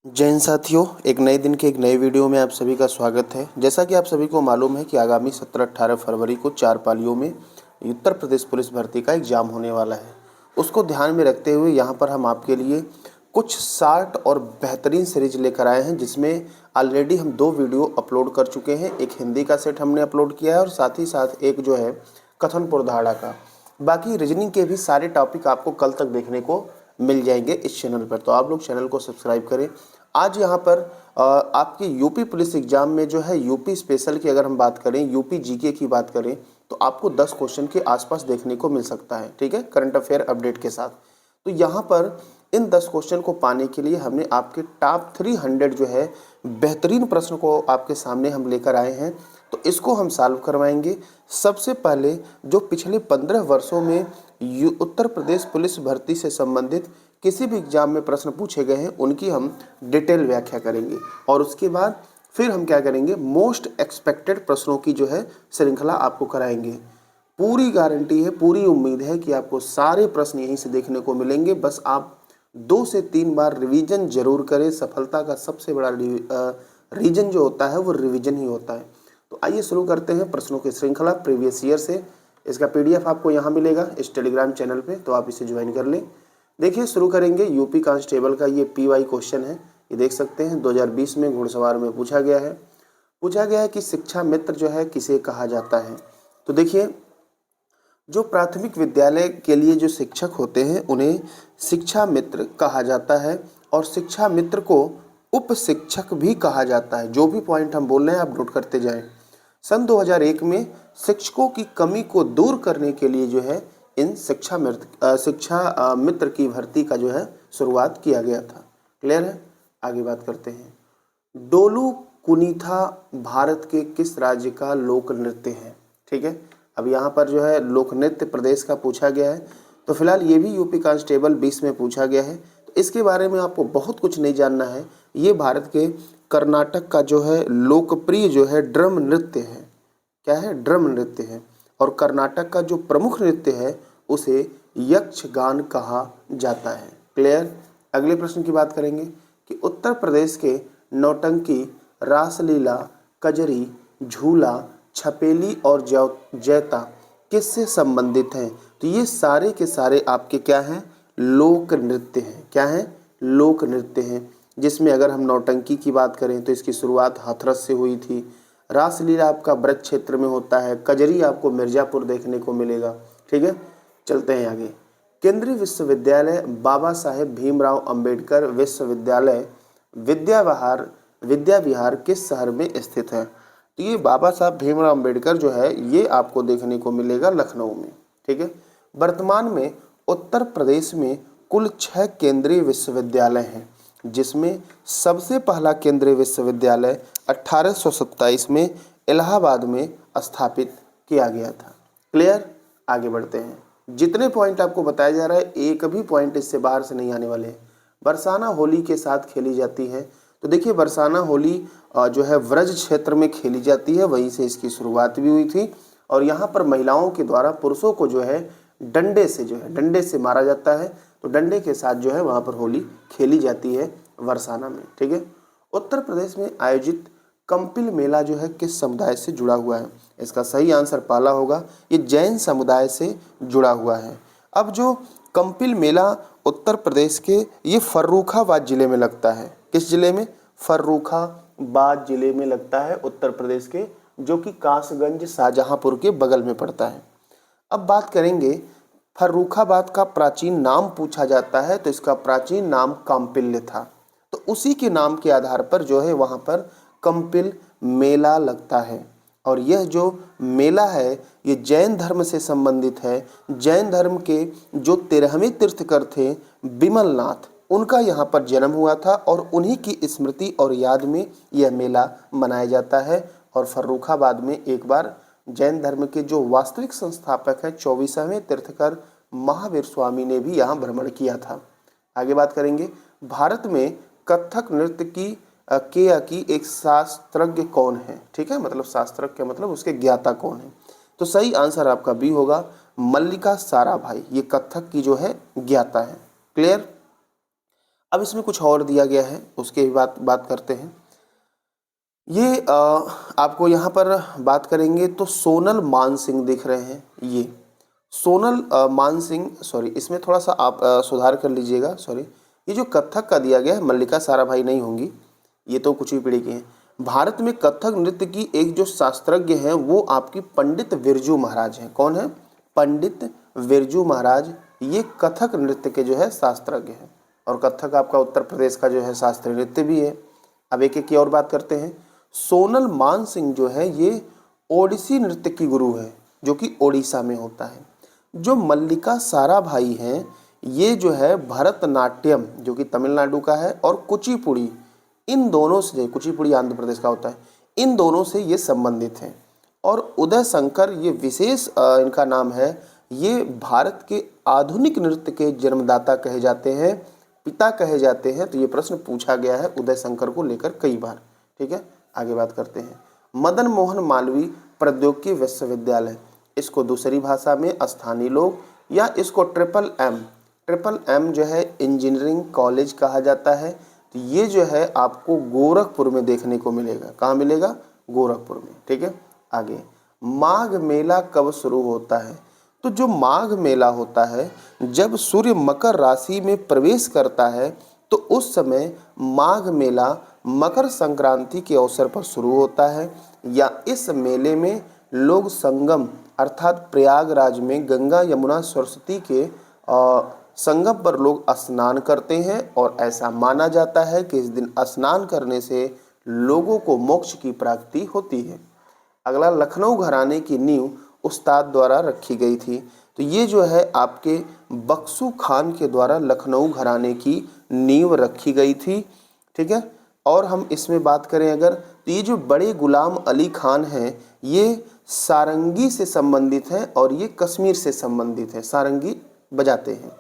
जय हिंद साथियों, एक नए दिन के एक नए वीडियो में आप सभी का स्वागत है। जैसा कि आप सभी को मालूम है कि आगामी 17-18 फरवरी को 4 पालियों में उत्तर प्रदेश पुलिस भर्ती का एग्ज़ाम होने वाला है। उसको ध्यान में रखते हुए यहाँ पर हम आपके लिए कुछ शार्ट और बेहतरीन सीरीज लेकर आए हैं, जिसमें ऑलरेडी हम 2 वीडियो अपलोड कर चुके हैं। एक हिंदी का सेट हमने अपलोड किया है और साथ ही साथ एक जो है कथन प्रधाड़ा का। बाकी रीजनिंग के भी सारे टॉपिक आपको कल तक देखने को मिल जाएंगे इस चैनल पर, तो आप लोग चैनल को सब्सक्राइब करें। आज यहाँ पर आपकी यूपी पुलिस एग्जाम में जो है यूपी स्पेशल की अगर हम बात करें, यूपी जीके की बात करें, तो आपको 10 क्वेश्चन के आसपास देखने को मिल सकता है। ठीक है, करंट अफेयर अपडेट के साथ। तो यहाँ पर इन 10 क्वेश्चन को पाने के लिए हमने आपके टॉप 300 जो है बेहतरीन प्रश्न को आपके सामने हम लेकर आए हैं। तो इसको हम सॉल्व करवाएंगे। सबसे पहले जो पिछले 15 वर्षों में उत्तर प्रदेश पुलिस भर्ती से संबंधित किसी भी एग्जाम में प्रश्न पूछे गए हैं, उनकी हम डिटेल व्याख्या करेंगे और उसके बाद फिर हम क्या करेंगे, मोस्ट एक्सपेक्टेड प्रश्नों की जो है श्रृंखला आपको कराएंगे। पूरी गारंटी है, पूरी उम्मीद है कि आपको सारे प्रश्न यहीं से देखने को मिलेंगे। बस आप 2 से 3 बार रिवीजन जरूर करें। सफलता का सबसे बड़ा रीजन जो होता है वो रिवीजन ही होता है। तो आइए शुरू करते हैं प्रश्नों की श्रृंखला प्रीवियस ईयर से। इसका पीडीएफ आपको यहाँ मिलेगा इस टेलीग्राम चैनल पे, तो आप इसे ज्वाइन कर लें। देखिए, शुरू करेंगे यूपी कांस्टेबल का। ये पीवाई क्वेश्चन है, ये देख सकते हैं 2020 में घुड़सवार में पूछा गया है कि शिक्षा मित्र जो है किसे कहा जाता है। तो देखिए, जो प्राथमिक विद्यालय के लिए जो शिक्षक होते हैं उन्हें शिक्षा मित्र कहा जाता है और शिक्षा मित्र को उप शिक्षक भी कहा जाता है। जो भी पॉइंट हम बोल रहे हैं आप नोट करते जाएं। सन 2001 में शिक्षकों की कमी को दूर करने के लिए जो है इन शिक्षा मित्र की भर्ती का जो है शुरुआत किया गया था। क्लियर है, आगे बात करते हैं। डोलू कुनीथा भारत के किस राज्य का लोक नृत्य है। ठीक है, अब यहाँ पर जो है लोक नृत्य प्रदेश का पूछा गया है। तो फिलहाल ये भी यूपी कांस्टेबल 20 में पूछा गया है, तो इसके बारे में आपको बहुत कुछ नहीं जानना है। ये भारत के कर्नाटक का जो है लोकप्रिय जो है ड्रम नृत्य है। क्या है? ड्रम नृत्य है। और कर्नाटक का जो प्रमुख नृत्य है उसे यक्षगान कहा जाता है। क्लियर। अगले प्रश्न की बात करेंगे कि उत्तर प्रदेश के नौटंकी, रासलीला, कजरी, झूला, छपेली और जैता किससे संबंधित हैं। तो ये सारे के सारे आपके क्या हैं? लोक नृत्य हैं। क्या हैं? लोक नृत्य हैं। जिसमें अगर हम नौटंकी की बात करें तो इसकी शुरुआत हाथरस से हुई थी। रासलीला आपका ब्रज क्षेत्र में होता है। कजरी आपको मिर्जापुर देखने को मिलेगा। ठीक है, चलते हैं आगे। केंद्रीय विश्वविद्यालय बाबा साहेब भीमराव अंबेडकर विश्वविद्यालय विद्या विहार किस शहर में स्थित है। तो ये बाबा साहब भीमराव अंबेडकर जो है ये आपको देखने को मिलेगा लखनऊ में। ठीक है, वर्तमान में उत्तर प्रदेश में कुल 6 केंद्रीय विश्वविद्यालय हैं, जिसमें सबसे पहला केंद्रीय विश्वविद्यालय 1827 में इलाहाबाद में स्थापित किया गया था। क्लियर, आगे बढ़ते हैं। जितने पॉइंट आपको बताया जा रहा है एक भी पॉइंट इससे बाहर से नहीं आने वाले हैं। बरसाना होली के साथ खेली जाती है। तो देखिए, बरसाना होली जो है व्रज क्षेत्र में खेली जाती है, वहीं से इसकी शुरुआत भी हुई थी। और यहाँ पर महिलाओं के द्वारा पुरुषों को जो है डंडे से मारा जाता है। तो डंडे के साथ जो है वहाँ पर होली खेली जाती है बरसाना में। ठीक है, उत्तर प्रदेश में आयोजित कंपिल मेला जो है किस समुदाय से जुड़ा हुआ है। इसका सही आंसर पाला होगा, ये जैन समुदाय से जुड़ा हुआ है। अब जो कंपिल मेला उत्तर प्रदेश के ये फर्रुखाबाद जिले में लगता है। किस जिले में? फर्रुखाबाद जिले में लगता है उत्तर प्रदेश के, जो कि कासगंज शाहजहांपुर के बगल में पड़ता है। अब बात करेंगे, फर्रुखाबाद का प्राचीन नाम पूछा जाता है तो इसका प्राचीन नाम काम्पिल्य था। तो उसी के नाम के आधार पर जो है वहाँ पर कंपिल मेला लगता है। और यह जो मेला है ये जैन धर्म से संबंधित है। जैन धर्म के जो 13वें तीर्थकर थे विमलनाथ, उनका यहाँ पर जन्म हुआ था और उन्हीं की स्मृति और याद में यह मेला मनाया जाता है। और फर्रुखाबाद में एक बार जैन धर्म के जो वास्तविक संस्थापक हैं 24वें तीर्थकर महावीर स्वामी ने भी यहाँ भ्रमण किया था। आगे बात करेंगे, भारत में कथक नृत्य की एक शास्त्रज्ञ कौन है। ठीक है, मतलब शास्त्रज्ञ मतलब उसके ज्ञाता कौन है। तो सही आंसर आपका बी होगा, मल्लिका साराभाई। ये कथक की जो है ज्ञाता है। क्लियर। अब इसमें कुछ और दिया गया है, उसके भी बात करते हैं। ये आपको यहाँ पर बात करेंगे तो सोनल मानसिंह दिख रहे हैं। ये सोनल मानसिंह, सॉरी इसमें थोड़ा सा आप सुधार कर लीजिएगा, सॉरी। ये जो कथक का दिया गया है, मल्लिका साराभाई नहीं होंगी, ये तो कुछ ही पीढ़ी की हैं। भारत में कथक नृत्य की एक जो शास्त्रज्ञ हैं वो आपकी पंडित बिरजू महाराज हैं। कौन है? पंडित बिरजू महाराज। ये कथक नृत्य के जो है शास्त्रज्ञ हैं, और कथक आपका उत्तर प्रदेश का जो है शास्त्रीय नृत्य भी है। अब एक एक की और बात करते हैं। सोनल मानसिंह जो है ये ओडिसी नृत्य की गुरु है, जो कि ओडिशा में होता है। जो मल्लिका साराभाई हैं ये जो है भरतनाट्यम, जो कि तमिलनाडु का है, और कुचिपुड़ी, इन दोनों से, कुचिपुड़ी आंध्र प्रदेश का होता है, इन दोनों से ये संबंधित हैं। और उदय शंकर, ये विशेष इनका नाम है, ये भारत के आधुनिक नृत्य के जन्मदाता कहे जाते हैं, पिता कहे जाते हैं। तो ये प्रश्न पूछा गया है उदय शंकर को लेकर कई बार। ठीक है, आगे बात करते हैं। मदन मोहन मालवीय प्रौद्योगिकी विश्वविद्यालय, इसको दूसरी भाषा में स्थानीय लोग या इसको ट्रिपल एम जो है इंजीनियरिंग कॉलेज कहा जाता है। तो ये जो है आपको गोरखपुर में देखने को मिलेगा। कहाँ मिलेगा? गोरखपुर में। ठीक है, आगे। माघ मेला कब शुरू होता है? तो जो माघ मेला होता है, जब सूर्य मकर राशि में प्रवेश करता है तो उस समय माघ मेला मकर संक्रांति के अवसर पर शुरू होता है। या इस मेले में लोग संगम अर्थात प्रयागराज में गंगा यमुना सरस्वती के संगम पर लोग स्नान करते हैं, और ऐसा माना जाता है कि इस दिन स्नान करने से लोगों को मोक्ष की प्राप्ति होती है। अगला, लखनऊ घराने की नींव उस्ताद द्वारा रखी गई थी। तो ये जो है आपके बख्शू खान के द्वारा लखनऊ घराने की नींव रखी गई थी। ठीक है, और हम इसमें बात करें अगर, तो ये जो बड़े गुलाम अली खान हैं ये सारंगी से संबंधित हैं, और ये कश्मीर से संबंधित हैं, सारंगी बजाते हैं।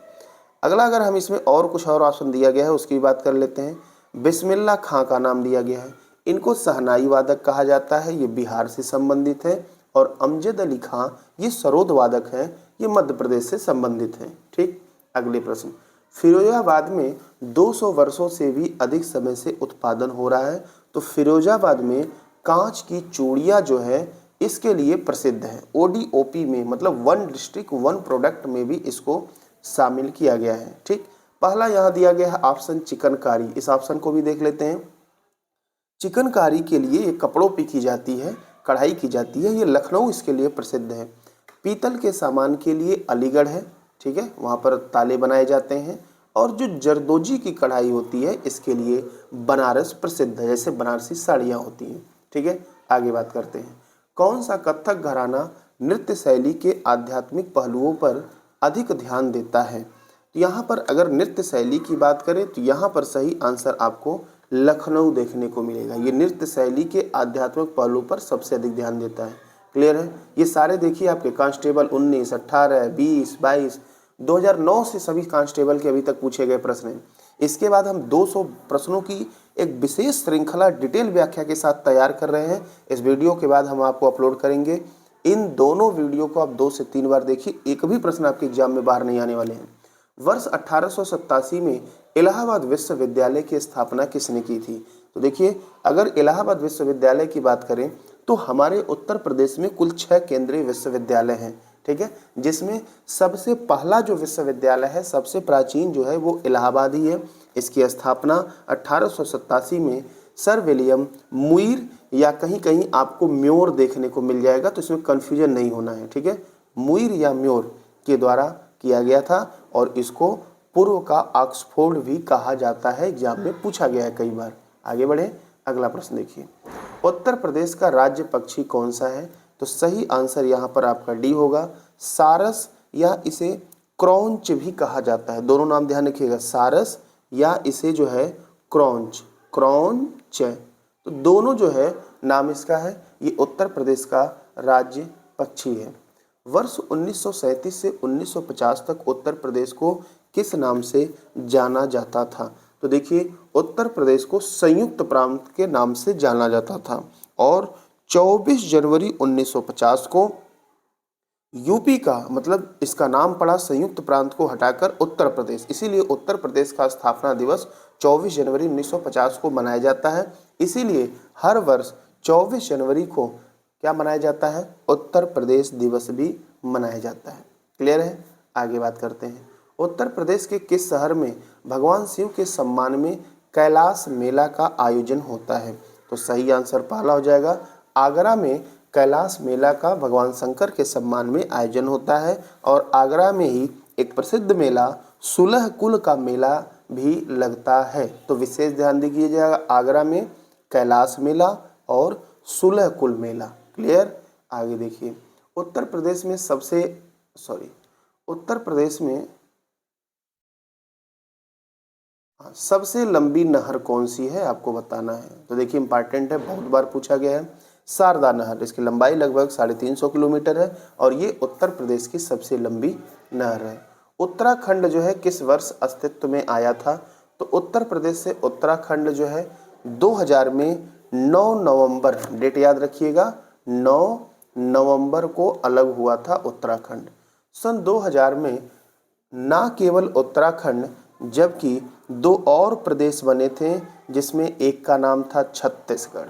अगला, अगर हम इसमें और कुछ और ऑप्शन दिया गया है उसकी बात कर लेते हैं। बिस्मिल्लाह खां का नाम दिया गया है, इनको शहनाई वादक कहा जाता है, ये बिहार से संबंधित है। और अमजद अली खां ये सरोद वादक हैं, ये मध्य प्रदेश से संबंधित हैं। ठीक, अगले प्रश्न। फिरोजाबाद में 200 वर्षों से भी अधिक समय से उत्पादन हो रहा है। तो फिरोजाबाद में कांच की चूड़ियाँ जो है इसके लिए प्रसिद्ध है। ODOP में, मतलब वन डिस्ट्रिक्ट वन प्रोडक्ट में भी इसको शामिल किया गया है। ठीक, पहला यहाँ दिया गया है ऑप्शन चिकनकारी, इस ऑप्शन को भी देख लेते हैं। चिकनकारी के लिए ये कपड़ों पे की जाती है, कढ़ाई की जाती है, ये लखनऊ इसके लिए प्रसिद्ध है। पीतल के सामान के लिए अलीगढ़ है। ठीक है, वहाँ पर ताले बनाए जाते हैं। और जो जरदोजी की कढ़ाई होती है इसके लिए बनारस प्रसिद्ध है, जैसे बनारसी साड़ियाँ होती हैं। ठीक है, आगे बात करते हैं। कौन सा कथक घराना नृत्य शैली के आध्यात्मिक पहलुओं पर अधिक ध्यान देता है? यहाँ पर अगर नृत्य शैली की बात करें तो यहाँ पर सही आंसर आपको लखनऊ देखने को मिलेगा। ये नृत्य शैली के आध्यात्मिक पहलू पर सबसे अधिक ध्यान देता है। क्लियर है? ये सारे देखिए आपके कांस्टेबल 19, 18, 20, 22, 2009 से सभी कांस्टेबल के अभी तक पूछे गए प्रश्न हैं। इसके बाद हम 200 प्रश्नों की एक विशेष श्रृंखला डिटेल व्याख्या के साथ तैयार कर रहे हैं। इस वीडियो के बाद हम आपको अपलोड करेंगे। इन दोनों वीडियो को आप 2 से 3 बार देखिए, एक भी प्रश्न आपके एग्जाम में बाहर नहीं आने वाले हैं। वर्ष 1887 में इलाहाबाद विश्वविद्यालय की स्थापना किसने की थी? तो देखिए, अगर इलाहाबाद विश्वविद्यालय की बात करें तो हमारे उत्तर प्रदेश में कुल 6 केंद्रीय विश्वविद्यालय हैं। ठीक है, जिसमें सबसे पहला जो विश्वविद्यालय है, सबसे प्राचीन जो है वो इलाहाबाद ही है। इसकी स्थापना 1887 में सर विलियम मुइर, या कहीं कहीं आपको म्योर देखने को मिल जाएगा, तो इसमें कन्फ्यूजन नहीं होना है। ठीक है, मुइर या म्योर के द्वारा किया गया था, और इसको पूर्व का ऑक्सफोर्ड भी कहा जाता है, एग्जाम में पूछा गया है कई बार। आगे बढ़े, अगला प्रश्न देखिए। उत्तर प्रदेश का राज्य पक्षी कौन सा है? तो सही आंसर यहाँ पर आपका डी होगा, सारस, या इसे क्रॉन्च भी कहा जाता है। दोनों नाम ध्यान रखिएगा, सारस या इसे जो है क्रॉन्च। तो दोनों जो है नाम इसका है। ये उत्तर प्रदेश का राज्य पक्षी है। वर्ष 1937 से 1950 तक उत्तर प्रदेश को किस नाम से जाना जाता था? तो देखिए, उत्तर प्रदेश को संयुक्त प्रांत के नाम से जाना जाता था, और 24 जनवरी 1950 को यूपी का मतलब इसका नाम पड़ा संयुक्त प्रांत को हटाकर उत्तर प्रदेश, इसीलिए उत्तर प्रदेश का स्थापना दिवस 24 जनवरी 1950 को मनाया जाता है। इसीलिए हर वर्ष 24 जनवरी को क्या मनाया जाता है, उत्तर प्रदेश दिवस भी मनाया जाता है। क्लियर है। आगे बात करते हैं, उत्तर प्रदेश के किस शहर में भगवान शिव के सम्मान में कैलाश मेला का आयोजन होता है। तो सही आंसर पहला हो जाएगा, आगरा में कैलाश मेला का भगवान शंकर के सम्मान में आयोजन होता है। और आगरा में ही एक प्रसिद्ध मेला सुलह कुल का मेला भी लगता है। तो विशेष ध्यान दीजिएगा, आगरा में कैलाश मेला और सुलह कुल मेला। क्लियर। आगे देखिए, उत्तर प्रदेश में सबसे लंबी नहर कौन सी है, आपको बताना है। तो देखिए इंपॉर्टेंट है, बहुत बार पूछा गया है। शारदा नहर, इसकी लंबाई लगभग 350 किलोमीटर है और ये उत्तर प्रदेश की सबसे लंबी नहर है। उत्तराखंड जो है किस वर्ष अस्तित्व में आया था। तो उत्तर प्रदेश से उत्तराखंड जो है 2000 में 9 नवंबर, डेट याद रखिएगा, 9 नवंबर को अलग हुआ था उत्तराखंड। सन 2000 में ना केवल उत्तराखंड जबकि 2 और प्रदेश बने थे, जिसमें एक का नाम था छत्तीसगढ़।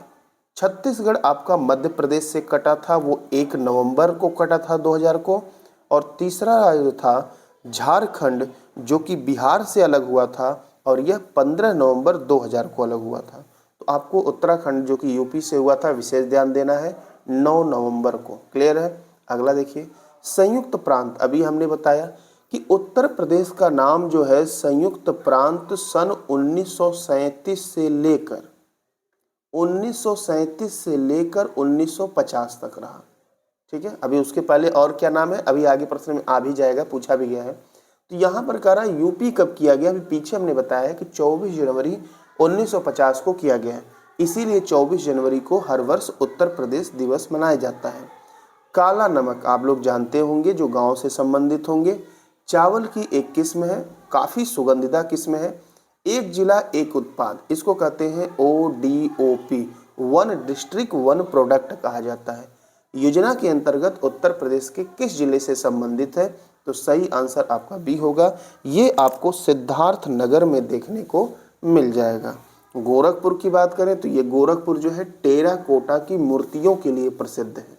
छत्तीसगढ़ आपका मध्य प्रदेश से कटा था, वो 1 नवंबर को कटा था 2000 को। और तीसरा जो था झारखंड, जो कि बिहार से अलग हुआ था और यह 15 नवंबर 2000 को अलग हुआ था। तो आपको उत्तराखंड जो कि यूपी से हुआ था विशेष ध्यान देना है, 9 नवंबर को। क्लियर है। अगला देखिए, संयुक्त प्रांत, अभी हमने बताया कि उत्तर प्रदेश का नाम जो है संयुक्त प्रांत सन 1937 से लेकर 1950 तक रहा। ठीक है, अभी उसके पहले और क्या नाम है, अभी आगे प्रश्न में आ भी जाएगा, पूछा भी गया है। तो यहाँ पर कह रहा है यूपी कब किया गया, अभी पीछे हमने बताया है कि 24 जनवरी 1950 को किया गया है। इसीलिए 24 जनवरी को हर वर्ष उत्तर प्रदेश दिवस मनाया जाता है। काला नमक आप लोग जानते होंगे, जो गाँव से संबंधित होंगे। चावल की एक किस्म है, काफ़ी सुगंधिदा किस्म है। एक जिला एक उत्पाद, इसको कहते हैं ODOP, one district one product कहा जाता है। योजना के अंतर्गत उत्तर प्रदेश के किस जिले से संबंधित है। तो सही आंसर आपका बी होगा, ये आपको सिद्धार्थ नगर में देखने को मिल जाएगा। गोरखपुर की बात करें तो ये गोरखपुर जो है टेराकोटा की मूर्तियों के लिए प्रसिद्ध है।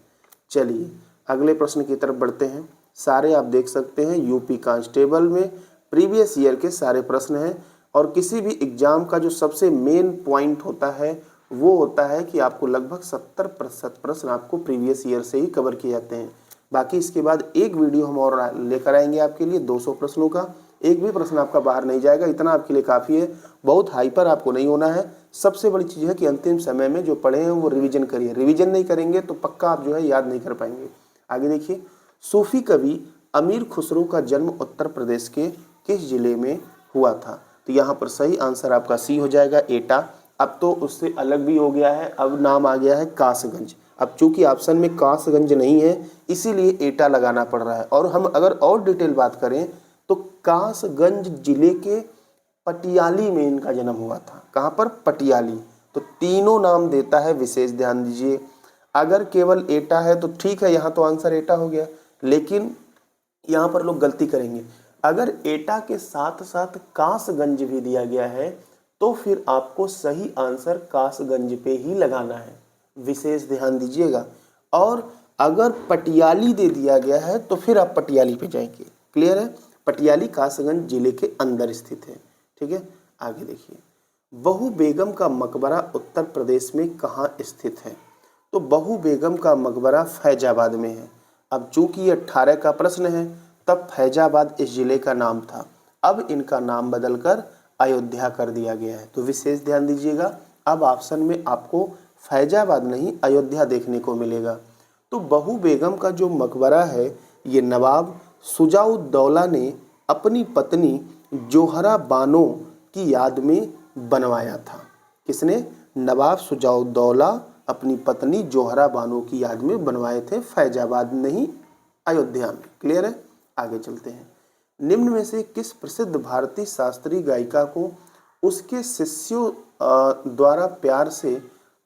चलिए अगले प्रश्न की तरफ बढ़ते हैं। सारे आप देख सकते हैं यूपी कांस्टेबल में प्रीवियस ईयर के सारे प्रश्न हैं। और किसी भी एग्जाम का जो सबसे मेन पॉइंट होता है वो होता है कि आपको लगभग 70% प्रश्न आपको प्रीवियस ईयर से ही कवर किए जाते हैं। बाकी इसके बाद एक वीडियो हम और लेकर आएंगे आपके लिए 200 प्रश्नों का। एक भी प्रश्न आपका बाहर नहीं जाएगा, इतना आपके लिए काफ़ी है। बहुत हाइपर आपको नहीं होना है। सबसे बड़ी चीज़ है कि अंतिम समय में जो पढ़े हैं वो रिवीजन करिए। रिवीजन नहीं करेंगे तो पक्का आप जो है याद नहीं कर पाएंगे। आगे देखिए, सूफी कवि अमीर खुसरो का जन्म उत्तर प्रदेश के किस जिले में हुआ था। तो यहाँ पर सही आंसर आपका सी हो जाएगा, एटा। अब तो उससे अलग भी हो गया है, अब नाम आ गया है कासगंज। अब चूंकि ऑप्शन में कासगंज नहीं है इसीलिए एटा लगाना पड़ रहा है। और हम अगर और डिटेल बात करें तो कासगंज जिले के पटियाली में इनका जन्म हुआ था। कहाँ पर, पटियाली। तो तीनों नाम देता है, विशेष ध्यान दीजिए। अगर केवल एटा है तो ठीक है, यहाँ तो आंसर एटा हो गया। लेकिन यहाँ पर लोग गलती करेंगे, अगर एटा के साथ साथ कासगंज भी दिया गया है तो फिर आपको सही आंसर कासगंज पे ही लगाना है, विशेष ध्यान दीजिएगा। और अगर पटियाली दे दिया गया है तो फिर आप पटियाली पे जाएंगे। क्लियर है। पटियाली कासगंज जिले के अंदर स्थित है। ठीक है। आगे देखिए, बहू बेगम का मकबरा उत्तर प्रदेश में कहाँ स्थित है। तो बहू बेगम का मकबरा फैजाबाद में है। अब चूंकि ये 18 का प्रश्न है, तब फैजाबाद इस जिले का नाम था। अब इनका नाम बदलकर अयोध्या कर दिया गया है। तो विशेष ध्यान दीजिएगा, अब ऑप्शन में आपको फैजाबाद नहीं अयोध्या देखने को मिलेगा। तो बहू बेगम का जो मकबरा है ये नवाब शुजाउद्दौला ने अपनी पत्नी जोहरा बानो की याद में बनवाया था। किसने, नवाब शुजाउद्दौला अपनी पत्नी जोहरा बानो की याद में बनवाए थे, फैजाबाद नहीं अयोध्या में। क्लियर है। आगे चलते हैं। निम्न में से किस प्रसिद्ध भारतीय शास्त्रीय गायिका को उसके शिष्यों द्वारा प्यार से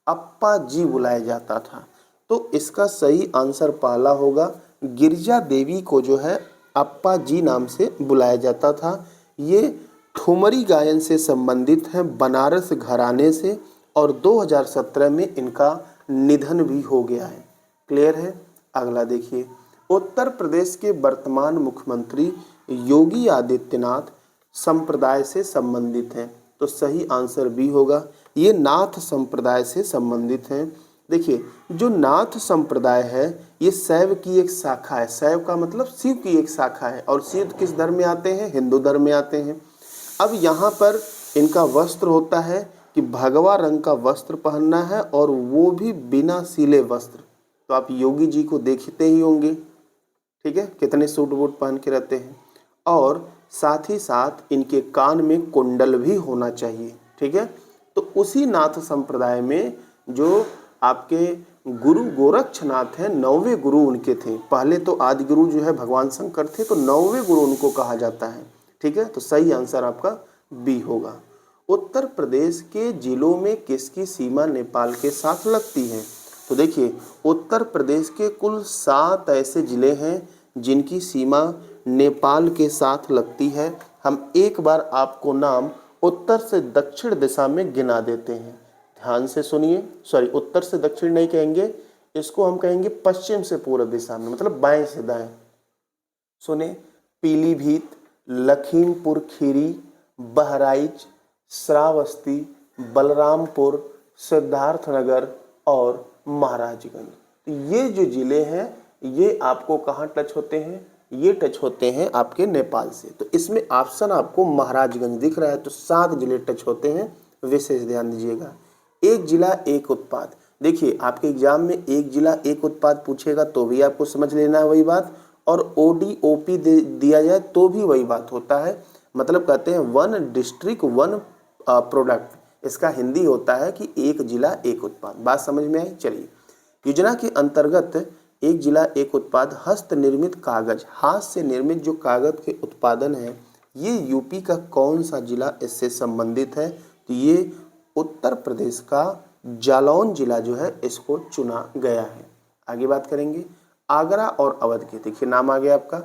अप्पा जी बुलाया जाता था। तो इसका सही आंसर पहला होगा, गिरिजा देवी को जो है अप्पा जी नाम से बुलाया जाता था। ये ठुमरी गायन से संबंधित हैं, बनारस घराने से, और 2017 में इनका निधन भी हो गया है। क्लियर है। अगला देखिए, उत्तर प्रदेश के वर्तमान मुख्यमंत्री योगी आदित्यनाथ संप्रदाय से संबंधित हैं, तो सही आंसर बी होगा। ये नाथ संप्रदाय से संबंधित हैं। देखिए, जो नाथ संप्रदाय है ये शैव की एक शाखा है। शैव का मतलब शिव की एक शाखा है, और शिव किस धर्म में आते हैं? हिंदू धर्म में आते हैं। अब यहाँ पर इनका वस्त्र होता है कि भगवा रंग का वस्त्र पहनना है, और वो भी बिना सिले वस्त्र। तो आप योगी जी को देखते ही होंगे, ठीक है, कितने सूट बूट पहन के रहते हैं। और साथ ही साथ इनके कान में कुंडल भी होना चाहिए, ठीक है। तो उसी नाथ संप्रदाय में जो आपके गुरु गोरक्षनाथ हैं, 9वें गुरु उनके थे। पहले तो आदि गुरु जो है भगवान शंकर थे, तो 9वें गुरु उनको कहा जाता है, ठीक है। तो सही आंसर आपका बी होगा। उत्तर प्रदेश के जिलों में किसकी सीमा नेपाल के साथ लगती है? तो देखिए, उत्तर प्रदेश के कुल 7 ऐसे जिले हैं जिनकी सीमा नेपाल के साथ लगती है। हम एक बार आपको नाम उत्तर से दक्षिण दिशा में गिना देते हैं, ध्यान से सुनिए। सॉरी, उत्तर से दक्षिण नहीं कहेंगे, इसको हम कहेंगे पश्चिम से पूर्व दिशा में, मतलब बाएं से दाएं। सुने, पीलीभीत, लखीमपुर खीरी, बहराइच, श्रावस्ती, बलरामपुर, सिद्धार्थनगर और महाराजगंज। तो ये जो जिले हैं ये आपको कहाँ टच होते हैं? ये टच होते हैं आपके नेपाल से। तो इसमें ऑप्शन आपको महाराजगंज दिख रहा है, तो 7 जिले टच होते हैं, विशेष ध्यान दीजिएगा। एक जिला एक उत्पाद, देखिए आपके एग्जाम में एक जिला एक उत्पाद पूछेगा तो भी आपको समझ लेना है वही बात, और ODOP दिया जाए तो भी वही बात होता है। मतलब कहते हैं वन डिस्ट्रिक्ट वन प्रोडक्ट। इसका हिंदी होता है कि एक जिला एक उत्पाद। बात समझ में आई? चलिए, योजना के अंतर्गत एक जिला एक उत्पाद हस्त निर्मित कागज, हाथ से निर्मित जो कागज के उत्पादन है, ये यूपी का कौन सा जिला इससे संबंधित है? तो ये उत्तर प्रदेश का जालौन जिला जो है इसको चुना गया है। आगे बात करेंगे आगरा और अवध के। देखिए नाम आ गया आपका,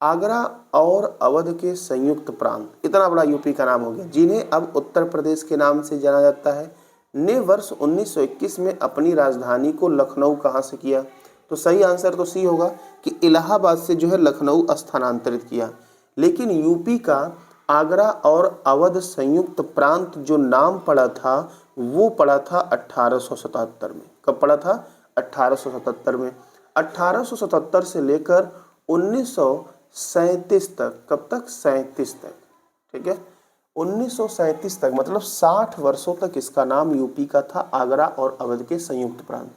आगरा और अवध के संयुक्त प्रांत, इतना बड़ा यूपी का नाम हो गया, जिन्हें अब उत्तर प्रदेश के नाम से जाना जाता है, ने वर्ष 1921 में अपनी राजधानी को लखनऊ कहाँ से किया? तो सही आंसर तो सी होगा कि इलाहाबाद से जो है लखनऊ स्थानांतरित किया। लेकिन यूपी का आगरा और अवध संयुक्त प्रांत जो नाम पड़ा था वो पड़ा था 1877 में। कब पड़ा था? 1877 में। 1877 से लेकर 1937 तक, कब तक? 37 तक, ठीक है, 1937 तक, मतलब 60 वर्षों तक इसका नाम यूपी का था, आगरा और अवध के संयुक्त प्रांत।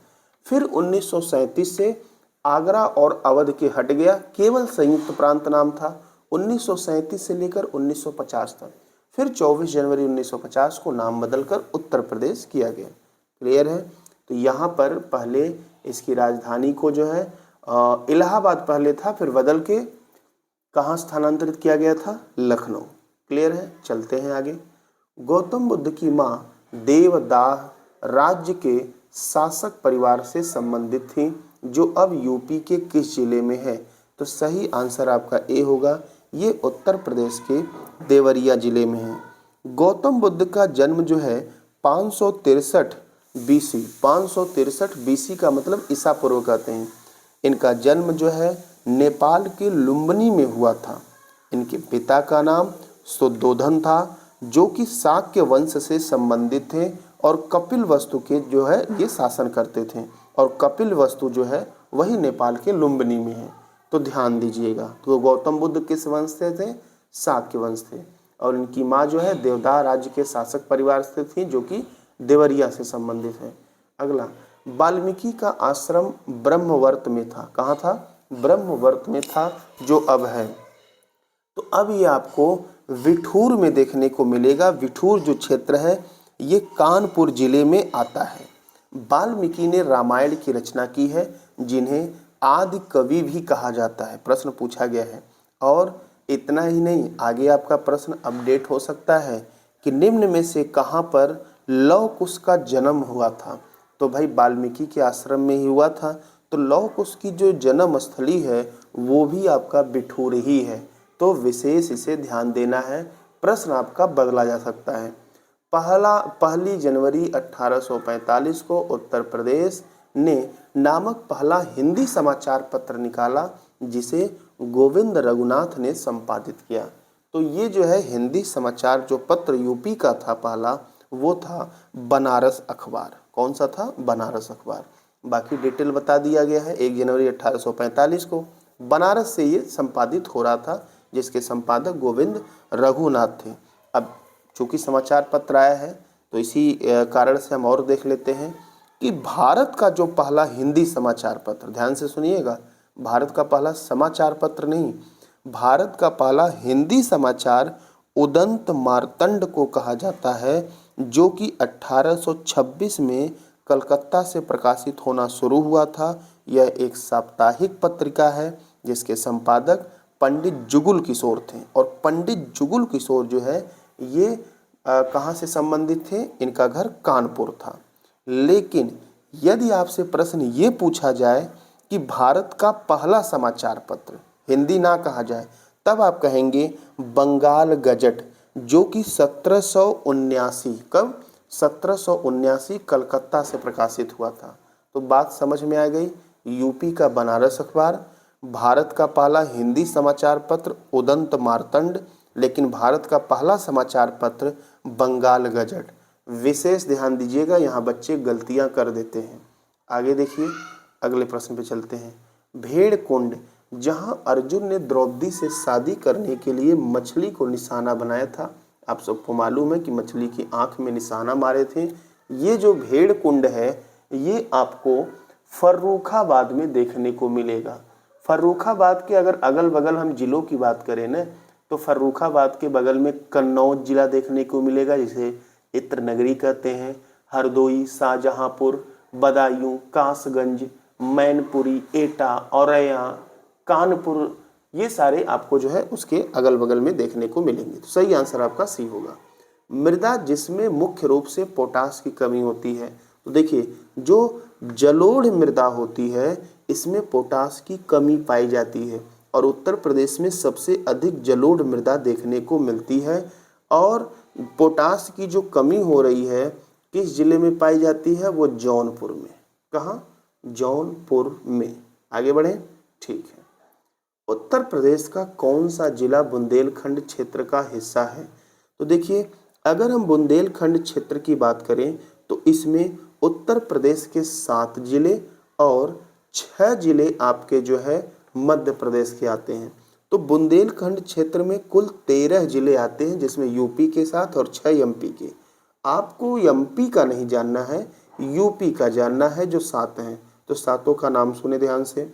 फिर 1937 से आगरा और अवध के हट गया, केवल संयुक्त प्रांत नाम था। 1937 से लेकर 1950 तक, फिर 24 जनवरी 1950 को नाम बदलकर उत्तर प्रदेश किया गया। क्लियर है? तो यहाँ पर पहले इसकी राजधानी को जो है इलाहाबाद पहले था, फिर बदल के कहाँ स्थानांतरित किया गया था? लखनऊ। क्लियर है? चलते हैं आगे। गौतम बुद्ध की माँ देवदाह राज्य के शासक परिवार से संबंधित थी, जो अब यूपी के किस जिले में है? तो सही आंसर आपका ए होगा, ये उत्तर प्रदेश के देवरिया जिले में है। गौतम बुद्ध का जन्म जो है 563 BC, 563 BC का मतलब ईसा पूर्व कहते हैं। इनका जन्म जो है नेपाल के लुम्बिनी में हुआ था। इनके पिता का नाम शुद्धोधन था, जो कि शाक्य वंश से संबंधित थे, और कपिल वस्तु के जो है ये शासन करते थे, और कपिल वस्तु जो है वही नेपाल के लुम्बिनी में है। तो ध्यान दीजिएगा, तो गौतम बुद्ध किस वंश से थे? शाक्य वंश थे, और इनकी माँ जो है देवदाह राज्य के शासक परिवार से थी, जो कि देवरिया से संबंधित है। अगला, वाल्मीकि का आश्रम ब्रह्मवर्त में था। कहाँ था? ब्रह्मवर्त में था, जो अब है। तो अब ये आपको विठूर में देखने को मिलेगा। विठूर जो क्षेत्र है ये कानपुर जिले में आता है। वाल्मीकि ने रामायण की रचना की है, जिन्हें आदि कवि भी कहा जाता है। प्रश्न पूछा गया है। और इतना ही नहीं, आगे आपका प्रश्न अपडेट हो सकता है कि निम्न में से कहाँ पर लव कुश का जन्म हुआ था? तो भाई वाल्मीकि के आश्रम में ही हुआ था। तो लौह कुश की जो जन्म स्थली है वो भी आपका बिठूर ही है। तो विशेष इसे ध्यान देना है, प्रश्न आपका बदला जा सकता है। पहली जनवरी 1845 को उत्तर प्रदेश ने नामक पहला हिंदी समाचार पत्र निकाला, जिसे गोविंद रघुनाथ ने संपादित किया। तो ये जो है हिंदी समाचार जो पत्र यूपी का था पहला, वो था बनारस अखबार। कौन सा था? बनारस अखबार। बाकी डिटेल बता दिया गया है। 1 जनवरी 1845 को बनारस से ये संपादित हो रहा था, जिसके संपादक गोविंद रघुनाथ थे। अब चूंकि समाचार पत्र आया है तो इसी कारण से हम और देख लेते हैं कि भारत का जो पहला हिंदी समाचार पत्र, ध्यान से सुनिएगा, भारत का पहला समाचार पत्र नहीं, भारत का पहला हिंदी समाचार उदंत मार्तंड को कहा जाता है, जो कि 1826 में कलकत्ता से प्रकाशित होना शुरू हुआ था। यह एक साप्ताहिक पत्रिका है जिसके संपादक पंडित जुगुल किशोर थे। और पंडित जुगुल किशोर जो है ये कहाँ से संबंधित थे? इनका घर कानपुर था। लेकिन यदि आपसे प्रश्न ये पूछा जाए कि भारत का पहला समाचार पत्र हिंदी ना कहा जाए, तब आप कहेंगे बंगाल गजट, जो कि 1779 कब? 1779 कलकत्ता से प्रकाशित हुआ था। तो बात समझ में आ गई। यूपी का बनारस अखबार, भारत का पहला हिंदी समाचार पत्र उदंत मार्तंड, लेकिन भारत का पहला समाचार पत्र बंगाल गजट। विशेष ध्यान दीजिएगा, यहाँ बच्चे गलतियाँ कर देते हैं। आगे देखिए, अगले प्रश्न पे चलते हैं। भेड़ कुंड, जहाँ अर्जुन ने द्रौपदी से शादी करने के लिए मछली को निशाना बनाया था। आप सबको मालूम है कि मछली की आंख में निशाना मारे थे। ये जो भेड़ कुंड है ये आपको फर्रुखाबाद में देखने को मिलेगा। फर्रुखाबाद के अगर अगल बगल हम जिलों की बात करें ना, तो फर्रुखाबाद के बगल में कन्नौज जिला देखने को मिलेगा, जिसे इत्र नगरी कहते हैं। हरदोई, शाहजहांपुर, बदायूं, कासगंज, मैनपुरी, एटा, औरैया, कानपुर, ये सारे आपको जो है उसके अगल बगल में देखने को मिलेंगे। तो सही आंसर आपका सी होगा। मृदा जिसमें मुख्य रूप से पोटास की कमी होती है, तो देखिए जो जलोढ़ मृदा होती है इसमें पोटास की कमी पाई जाती है, और उत्तर प्रदेश में सबसे अधिक जलोढ़ मृदा देखने को मिलती है। और पोटास की जो कमी हो रही है किस जिले में पाई जाती है? वो जौनपुर में। कहाँ? जौनपुर में। आगे बढ़ें, ठीक है। उत्तर प्रदेश का कौन सा जिला बुंदेलखंड क्षेत्र का हिस्सा है? तो देखिए, अगर हम बुंदेलखंड क्षेत्र की बात करें तो इसमें उत्तर प्रदेश के 7 जिले और 6 जिले आपके जो है मध्य प्रदेश के आते हैं। तो बुंदेलखंड क्षेत्र में कुल 13 जिले आते हैं, जिसमें यूपी के 7 और 6 एमपी के। आपको एमपी का नहीं जानना है, यूपी का जानना है, जो 7 हैं। तो सातों का नाम सुने ध्यान से।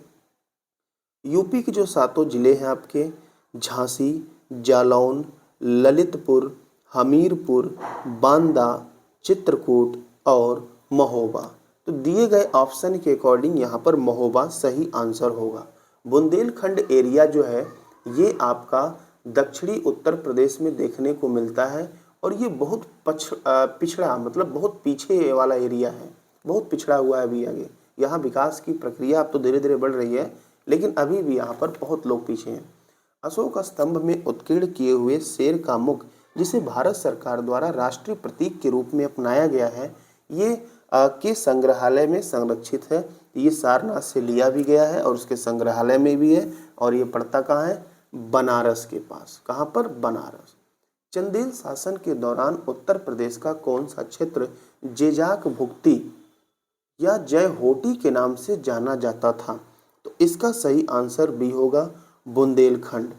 यूपी के जो 7 जिले हैं आपके झांसी, जालौन, ललितपुर, हमीरपुर, बांदा, चित्रकूट और महोबा। तो दिए गए ऑप्शन के अकॉर्डिंग यहाँ पर महोबा सही आंसर होगा। बुंदेलखंड एरिया जो है ये आपका दक्षिणी उत्तर प्रदेश में देखने को मिलता है, और ये बहुत पिछड़ा, मतलब बहुत पीछे वाला एरिया है, बहुत पिछड़ा हुआ है अभी आगे। यहाँ विकास की प्रक्रिया अब तो धीरे धीरे बढ़ रही है, लेकिन अभी भी यहाँ पर बहुत लोग पीछे हैं। अशोक स्तंभ में उत्कीर्ण किए हुए शेर का मुख, जिसे भारत सरकार द्वारा राष्ट्रीय प्रतीक के रूप में अपनाया गया है, ये के संग्रहालय में संरक्षित है। ये सारनाथ से लिया भी गया है और उसके संग्रहालय में भी है, और ये पड़ता कहाँ है? बनारस के पास। कहाँ पर? बनारस। चंदेल शासन के दौरान उत्तर प्रदेश का कौन सा क्षेत्र जेजाक भुक्ति या जय होटी के नाम से जाना जाता था? तो इसका सही आंसर बी होगा, बुंदेलखंड।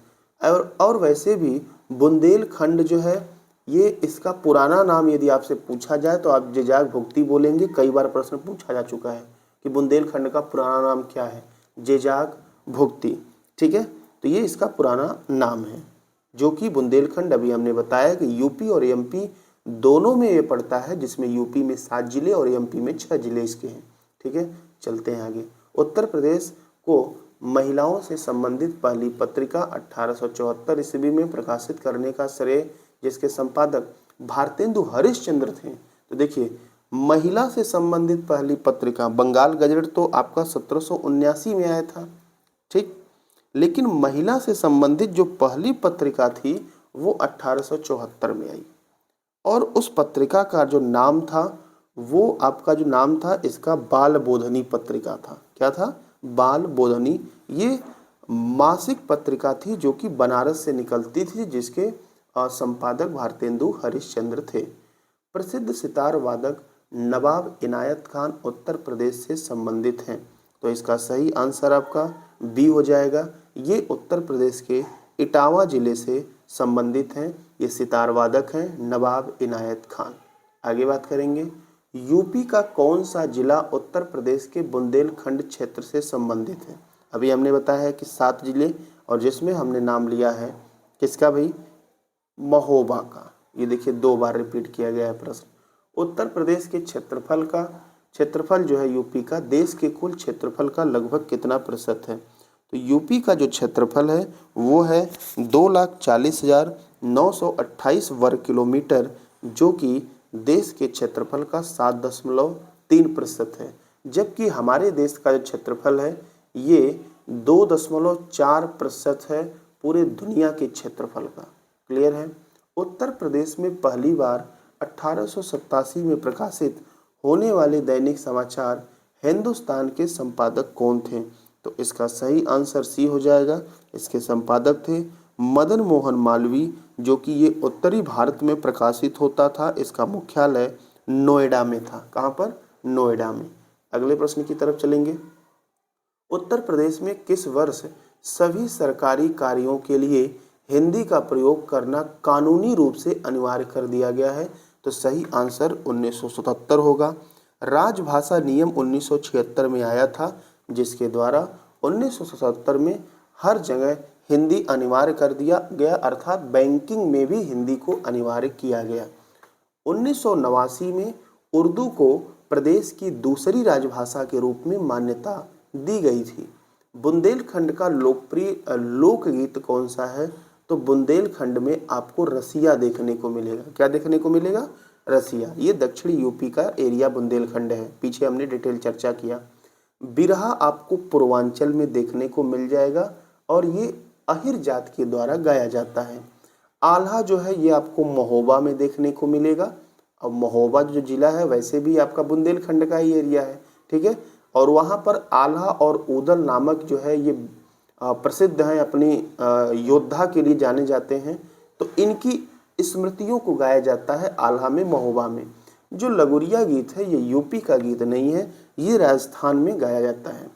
और वैसे भी बुंदेलखंड जो है ये इसका पुराना नाम यदि आपसे पूछा जाए तो आप जेजाक भुक्ति बोलेंगे। कई बार प्रश्न पूछा जा चुका है कि बुंदेलखंड का पुराना नाम क्या है? जेजाक भुक्ति। ठीक है, तो ये इसका पुराना नाम है, जो कि बुंदेलखंड अभी हमने बताया कि यूपी और एमपी दोनों में ये पड़ता है, जिसमें यूपी में 7 जिले और एमपी में 6 जिले इसके हैं। ठीक है, चलते हैं आगे। उत्तर प्रदेश को महिलाओं से संबंधित पहली पत्रिका 1874 ईस्वी में प्रकाशित करने का श्रेय जिसके संपादक भारतेंदु हरिश्चंद्र थे। तो देखिए, महिला से संबंधित पहली पत्रिका बंगाल गजट तो आपका 1779 में आया था, ठीक, लेकिन महिला से संबंधित जो पहली पत्रिका थी वो 1874 में आई। और उस पत्रिका का जो नाम था वो आपका जो नाम था इसका बाल बोधनी पत्रिका था। क्या था? बाल बोधनी। ये मासिक पत्रिका थी जो कि बनारस से निकलती थी, जिसके संपादक भारतेंदु हरिश्चंद्र थे। प्रसिद्ध सितार वादक नवाब इनायत खान उत्तर प्रदेश से संबंधित हैं, तो इसका सही आंसर आपका बी हो जाएगा। ये उत्तर प्रदेश के इटावा जिले से संबंधित हैं, ये सितार वादक हैं नवाब इनायत खान। आगे बात करेंगे, यूपी का कौन सा जिला उत्तर प्रदेश के बुंदेलखंड क्षेत्र से संबंधित है? अभी हमने बताया है कि 7 जिले, और जिसमें हमने नाम लिया है किसका भाई? महोबा का। ये देखिए 2 बार रिपीट किया गया है प्रश्न। उत्तर प्रदेश के क्षेत्रफल जो है यूपी का देश के कुल क्षेत्रफल का लगभग कितना प्रतिशत है? तो यूपी का जो क्षेत्रफल है वो है 2,40,928 वर्ग किलोमीटर, जो कि देश के क्षेत्रफल का 7.3% है। जबकि हमारे देश का जो क्षेत्रफल है ये 2.4% है पूरे दुनिया के क्षेत्रफल का। क्लियर है? उत्तर प्रदेश में पहली बार 1887 में प्रकाशित होने वाले दैनिक समाचार हिंदुस्तान के संपादक कौन थे? तो इसका सही आंसर सी हो जाएगा। इसके संपादक थे मदन मोहन मालवीय, जो कि ये उत्तरी भारत में प्रकाशित होता था। इसका मुख्यालय नोएडा में था। कहाँ पर? नोएडा में। अगले प्रश्न की तरफ चलेंगे। उत्तर प्रदेश में किस वर्ष सभी सरकारी कार्यों के लिए हिंदी का प्रयोग करना कानूनी रूप से अनिवार्य कर दिया गया है? तो सही आंसर 1977 होगा। राजभाषा नियम 1976 में आया था, जिसके द्वारा 1977 में हर जगह हिंदी अनिवार्य कर दिया गया, अर्थात बैंकिंग में भी हिंदी को अनिवार्य किया गया। 1989 में उर्दू को प्रदेश की दूसरी राजभाषा के रूप में मान्यता दी गई थी। बुंदेलखंड का लोकप्रिय लोकगीत कौन सा है? तो बुंदेलखंड में आपको रसिया देखने को मिलेगा। क्या देखने को मिलेगा? रसिया। ये दक्षिणी यूपी का एरिया बुंदेलखंड है, पीछे हमने डिटेल चर्चा किया। बिरहा आपको पूर्वांचल में देखने को मिल जाएगा और ये अहिर जात के द्वारा गाया जाता है। आल्हा जो है ये आपको महोबा में देखने को मिलेगा। अब महोबा जो जिला है वैसे भी आपका बुंदेलखंड का ही एरिया है, ठीक है। और वहाँ पर आल्हा और ऊदल नामक जो है ये प्रसिद्ध हैं, अपनी योद्धा के लिए जाने जाते हैं, तो इनकी स्मृतियों को गाया जाता है आल्हा में, महोबा में। जो लगुरिया गीत है ये यूपी का गीत नहीं है, ये राजस्थान में गाया जाता है।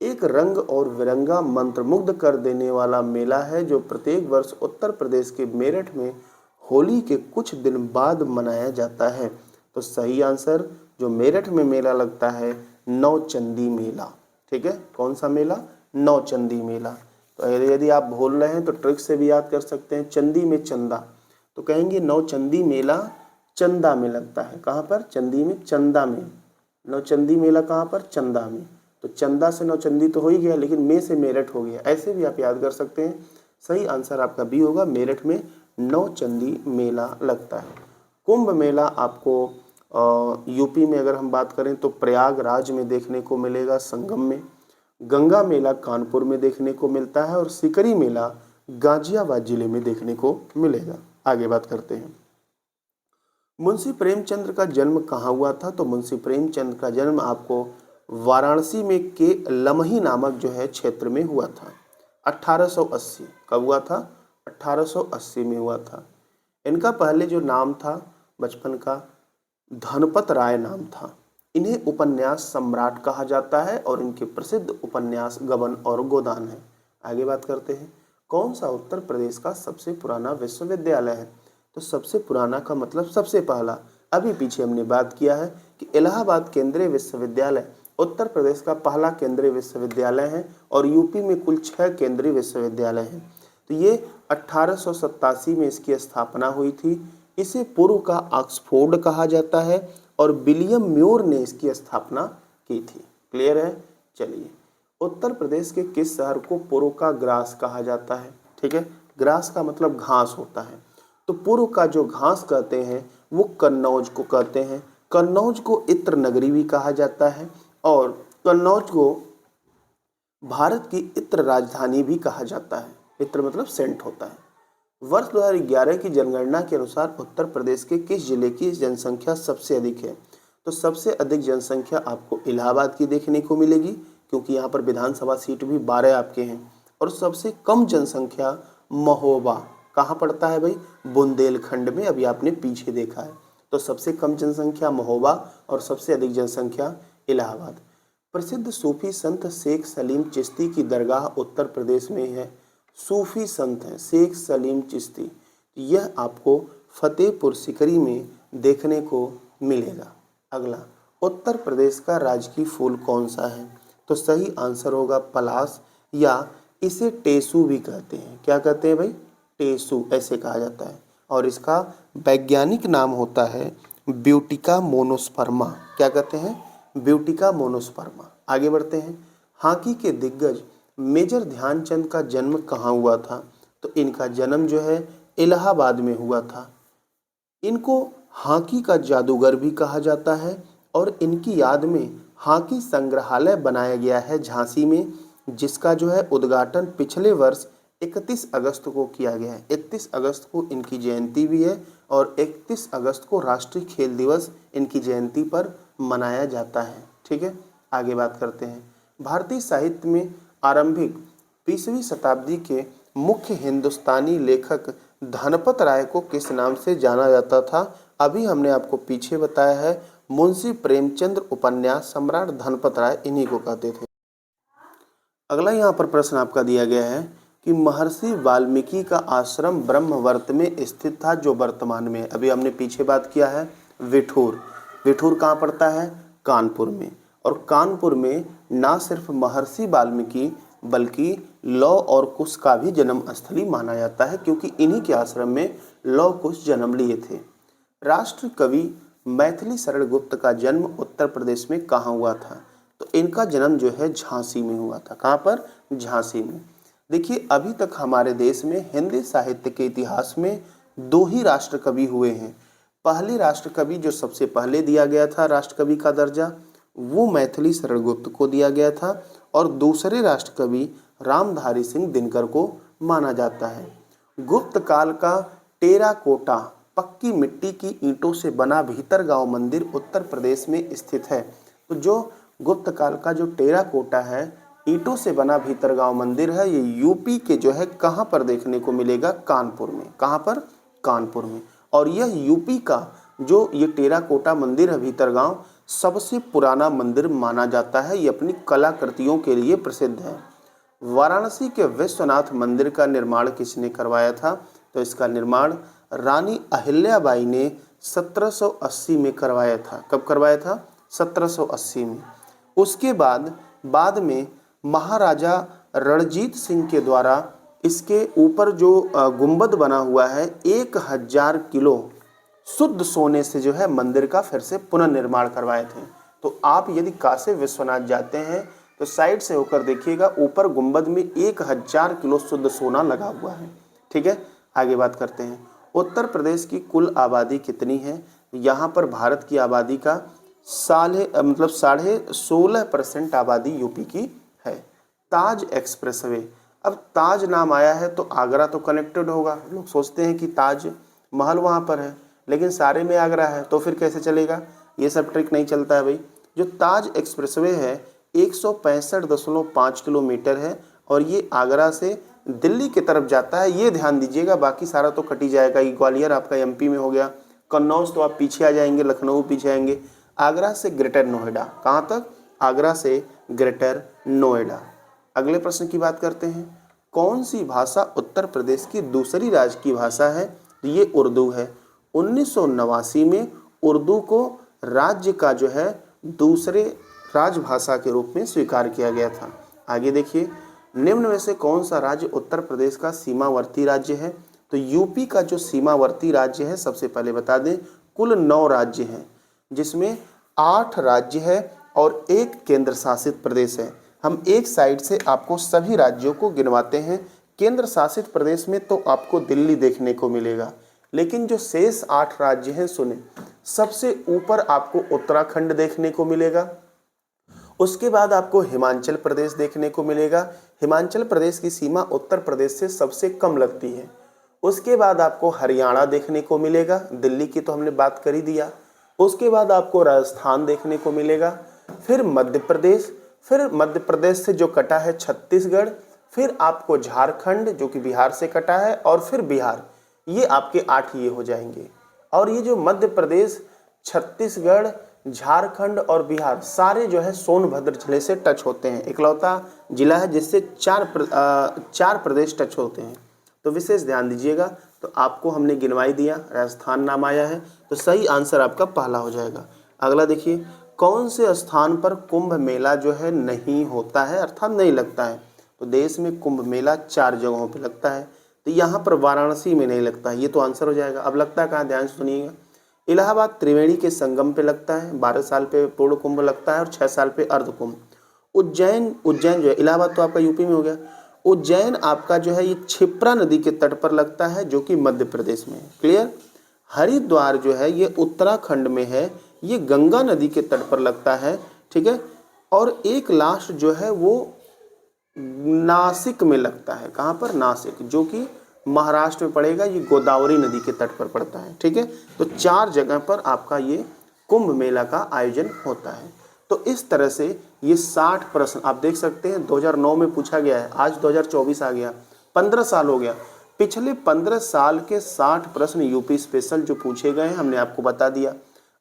एक रंग और विरंगा मंत्रमुग्ध कर देने वाला मेला है जो प्रत्येक वर्ष उत्तर प्रदेश के मेरठ में होली के कुछ दिन बाद मनाया जाता है। तो सही आंसर जो मेरठ में मेला लगता है नौचंदी मेला, ठीक है। कौन सा मेला? नौचंदी मेला। तो यदि आप भूल रहे हैं तो ट्रिक से भी याद कर सकते हैं। चंदी में चंदा, तो कहेंगे नौचंदी मेला चंदा में लगता है। कहाँ पर? चंदी में, चंदा में। नौचंदी मेला कहाँ पर? चंदा में। तो चंदा से नौचंदी तो हो ही गया, लेकिन में से मेरठ हो गया, ऐसे भी आप याद कर सकते हैं। सही आंसर आपका बी होगा, मेरठ में नौचंदी मेला लगता है। कुंभ मेला आपको यूपी में अगर हम बात करें तो प्रयागराज में देखने को मिलेगा, संगम में। गंगा मेला कानपुर में देखने को मिलता है और सिकरी मेला गाजियाबाद जिले में देखने को मिलेगा। आगे बात करते हैं। मुंशी प्रेमचंद का जन्म कहाँ हुआ था? तो मुंशी प्रेमचंद का जन्म आपको वाराणसी में के लमही नामक जो है क्षेत्र में हुआ था। 1880 कब हुआ था? 1880 में हुआ था। इनका पहले जो नाम था बचपन का धनपत राय नाम था। इन्हें उपन्यास सम्राट कहा जाता है और इनके प्रसिद्ध उपन्यास गबन और गोदान है। आगे बात करते हैं। कौन सा उत्तर प्रदेश का सबसे पुराना विश्वविद्यालय है? तो सबसे पुराना का मतलब सबसे पहला। अभी पीछे हमने बात किया है कि इलाहाबाद केंद्रीय विश्वविद्यालय उत्तर प्रदेश का पहला केंद्रीय विश्वविद्यालय है और यूपी में कुल 6 केंद्रीय विश्वविद्यालय हैं। तो ये 1887 में इसकी स्थापना हुई थी। इसे पूर्व का ऑक्सफोर्ड कहा जाता है और विलियम म्योर ने इसकी स्थापना की थी। क्लियर है? चलिए, उत्तर प्रदेश के किस शहर को पूर्व का ग्रास कहा जाता है? ठीक है, ग्रास का मतलब घास होता है, तो पूर्व का जो घास कहते हैं वो कन्नौज को कहते हैं। कन्नौज को इत्र नगरी भी कहा जाता है और कन्नौज को भारत की इत्र राजधानी भी कहा जाता है। इत्र मतलब सेंट होता है। वर्ष 2011 की जनगणना के अनुसार उत्तर प्रदेश के किस जिले की जनसंख्या सबसे अधिक है? तो सबसे अधिक जनसंख्या आपको इलाहाबाद की देखने को मिलेगी, क्योंकि यहाँ पर विधानसभा सीट भी 12 आपके हैं। और सबसे कम जनसंख्या महोबा कहाँ पड़ता है भाई? बुंदेलखंड में, अभी आपने पीछे देखा है। तो सबसे कम जनसंख्या महोबा और सबसे अधिक जनसंख्या इलाहाबाद। प्रसिद्ध सूफी संत शेख सलीम चिश्ती की दरगाह उत्तर प्रदेश में है। सूफी संत हैं शेख सलीम चिश्ती, यह आपको फतेहपुर सिकरी में देखने को मिलेगा। अगला, उत्तर प्रदेश का राजकीय फूल कौन सा है? तो सही आंसर होगा पलाश, या इसे टेसू भी कहते हैं। क्या कहते हैं भाई? टेसू ऐसे कहा जाता है। और इसका वैज्ञानिक नाम होता है ब्यूटिका मोनोस्पर्मा। क्या कहते हैं? ब्यूटिका मोनोस्पर्मा। आगे बढ़ते हैं। हॉकी के दिग्गज मेजर ध्यानचंद का जन्म कहाँ हुआ था? तो इनका जन्म जो है इलाहाबाद में हुआ था। इनको हॉकी का जादूगर भी कहा जाता है और इनकी याद में हॉकी संग्रहालय बनाया गया है झांसी में, जिसका जो है उद्घाटन पिछले वर्ष 31 अगस्त को किया गया है। 31 अगस्त को इनकी जयंती भी है और 31 अगस्त को राष्ट्रीय खेल दिवस इनकी जयंती पर मनाया जाता है। ठीक है, आगे बात करते हैं। भारतीय साहित्य में आरंभिक 20वीं शताब्दी के मुख्य हिंदुस्तानी लेखक धनपत राय को किस नाम से जाना जाता था? अभी हमने आपको पीछे बताया है, मुंशी प्रेमचंद्र उपन्यास सम्राट धनपत राय इन्हीं को कहते थे। अगला यहाँ पर प्रश्न आपका दिया गया है कि महर्षि वाल्मीकि का आश्रम ब्रह्मवर्त में स्थित था, जो वर्तमान में है। अभी हमने पीछे बात किया है विठूर। विठूर कहाँ पड़ता है? कानपुर में। और कानपुर में ना सिर्फ महर्षि वाल्मीकि बल्कि लौ और कुश का भी जन्म स्थली माना जाता है, क्योंकि इन्हीं के आश्रम में लौ कुश जन्म लिए थे। राष्ट्र कवि मैथिली शरण गुप्त का जन्म उत्तर प्रदेश में कहाँ हुआ था? तो इनका जन्म जो है झांसी में हुआ था। कहाँ पर? झांसी में। देखिए, अभी तक हमारे देश में हिंदी साहित्य के इतिहास में 2 ही राष्ट्र कवि हुए हैं। पहले राष्ट्र कवि जो सबसे पहले दिया गया था राष्ट्र कवि का दर्जा, वो मैथिली शरण गुप्त को दिया गया था, और दूसरे राष्ट्र कवि रामधारी सिंह दिनकर को माना जाता है। गुप्त काल का टेराकोटा पक्की मिट्टी की ईंटों से बना भीतरगांव मंदिर उत्तर प्रदेश में स्थित है। तो जो गुप्त काल का जो टेराकोटा है, ईंटों से बना भीतरगांव मंदिर है, ये यूपी के जो है कहाँ पर देखने को मिलेगा? कानपुर में। कहाँ पर? कानपुर में। और यह यूपी का जो ये टेराकोटा मंदिर है भीतरगांव, सबसे पुराना मंदिर माना जाता है। ये अपनी कलाकृतियों के लिए प्रसिद्ध है। वाराणसी के विश्वनाथ मंदिर का निर्माण किसने करवाया था? तो इसका निर्माण रानी अहिल्याबाई ने 1780 में करवाया था। कब करवाया था? 1780 में। उसके बाद में महाराजा रणजीत सिंह के द्वारा इसके ऊपर जो गुंबद बना हुआ है, 1000 किलो शुद्ध सोने से जो है मंदिर का फिर से पुनर्निर्माण करवाए थे। तो आप यदि काशी विश्वनाथ जाते हैं तो साइड से होकर देखिएगा, ऊपर गुंबद में 1000 किलो शुद्ध सोना लगा हुआ है। ठीक है, आगे बात करते हैं। उत्तर प्रदेश की कुल आबादी कितनी है? यहाँ पर भारत की आबादी का 16.5% आबादी यूपी की है। ताज एक्सप्रेसवे, अब ताज नाम आया है तो आगरा तो कनेक्टेड होगा। लोग सोचते हैं कि ताज महल वहाँ पर है, लेकिन सारे में आगरा है, तो फिर कैसे चलेगा? ये सब ट्रिक नहीं चलता है भाई। जो ताज एक्सप्रेसवे है 165.5 किलोमीटर है और ये आगरा से दिल्ली की तरफ जाता है। ये ध्यान दीजिएगा, बाकी सारा तो कट ही जाएगा। ये ग्वालियर आपका एमपी में हो गया, कन्नौज तो आप पीछे आ जाएंगे, लखनऊ पीछे आएंगे। आगरा से ग्रेटर नोएडा, कहाँ तक? आगरा से ग्रेटर नोएडा। अगले प्रश्न की बात करते हैं। कौन सी भाषा उत्तर प्रदेश की दूसरी राजकीय भाषा है? ये उर्दू है। 1989 में उर्दू को राज्य का जो है दूसरे राजभाषा के रूप में स्वीकार किया गया था। आगे देखिए, निम्न में से कौन सा राज्य उत्तर प्रदेश का सीमावर्ती राज्य है? तो यूपी का जो सीमावर्ती राज्य है, सबसे पहले बता दें, कुल 9 राज्य हैं, जिसमें 8 राज्य है और 1 केंद्र शासित प्रदेश है। हम एक साइड से आपको सभी राज्यों को गिनवाते हैं। केंद्र शासित प्रदेश में तो आपको दिल्ली देखने को मिलेगा, लेकिन जो शेष 8 राज्य हैं, सुने, सबसे ऊपर आपको उत्तराखंड देखने को मिलेगा। उसके बाद आपको हिमाचल प्रदेश देखने को मिलेगा। हिमाचल प्रदेश की सीमा उत्तर प्रदेश से सबसे कम लगती है। उसके बाद आपको हरियाणा देखने को मिलेगा, दिल्ली की तो हमने बात कर ही दिया। उसके बाद आपको राजस्थान देखने को मिलेगा, फिर मध्य प्रदेश, फिर मध्य प्रदेश से जो कटा है छत्तीसगढ़, फिर आपको झारखंड जो कि बिहार से कटा है, और फिर बिहार। ये आपके 8 ये हो जाएंगे। और ये जो मध्य प्रदेश, छत्तीसगढ़, झारखंड और बिहार सारे जो है सोनभद्र जिले से टच होते हैं। इकलौता जिला है जिससे चार प्रदेश टच होते हैं। तो विशेष ध्यान दीजिएगा। तो आपको हमने गिनवाई दिया, राजस्थान नाम आया है, तो सही आंसर आपका पहला हो जाएगा। अगला देखिए, कौन से स्थान पर कुंभ मेला जो है नहीं होता है अर्थात नहीं लगता है? तो देश में कुंभ मेला 4 जगहों पे लगता है। तो यहाँ पर वाराणसी में नहीं लगता है, ये तो आंसर हो जाएगा। अब लगता है कहाँ, ध्यान से सुनिएगा। इलाहाबाद त्रिवेणी के संगम पे लगता है, 12 साल पे पूर्ण कुंभ लगता है और 6 साल पे अर्ध कुंभ। उज्जैन जो है, इलाहाबाद तो आपका यूपी में हो गया। उज्जैन आपका जो है ये क्षिप्रा नदी के तट पर लगता है जो कि मध्य प्रदेश में है। क्लियर। हरिद्वार जो है ये उत्तराखंड में है, ये गंगा नदी के तट पर लगता है। ठीक है। और एक लास्ट जो है वो नासिक में लगता है। कहाँ पर? नासिक, जो कि महाराष्ट्र में पड़ेगा। ये गोदावरी नदी के तट पर पड़ता है। ठीक है। तो 4 जगह पर आपका ये कुंभ मेला का आयोजन होता है। तो इस तरह से ये 60 प्रश्न आप देख सकते हैं 2009 में पूछा गया है, आज 2024 आ गया, 15 साल हो गया। पिछले 15 साल के 60 प्रश्न यूपी स्पेशल जो पूछे गए हैं हमने आपको बता दिया।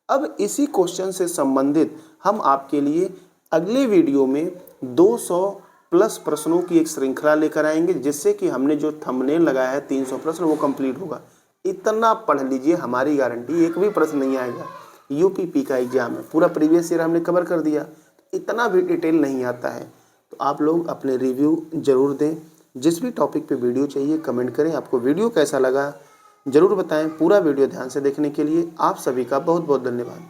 अब इसी क्वेश्चन से संबंधित हम आपके लिए अगले वीडियो में 200 प्लस प्रश्नों की एक श्रृंखला लेकर आएंगे, जिससे कि हमने जो थंबनेल लगाया है 300 प्रश्न वो कंप्लीट होगा। इतना पढ़ लीजिए, हमारी गारंटी एक भी प्रश्न नहीं आएगा। यूपीपी का एग्जाम है, पूरा प्रीवियस ईयर हमने कवर कर दिया, इतना भी डिटेल नहीं आता है। तो आप लोग अपने रिव्यू जरूर दें। जिस भी टॉपिक पे वीडियो चाहिए कमेंट करें। आपको वीडियो कैसा लगा ज़रूर बताएं। पूरा वीडियो ध्यान से देखने के लिए आप सभी का बहुत बहुत धन्यवाद।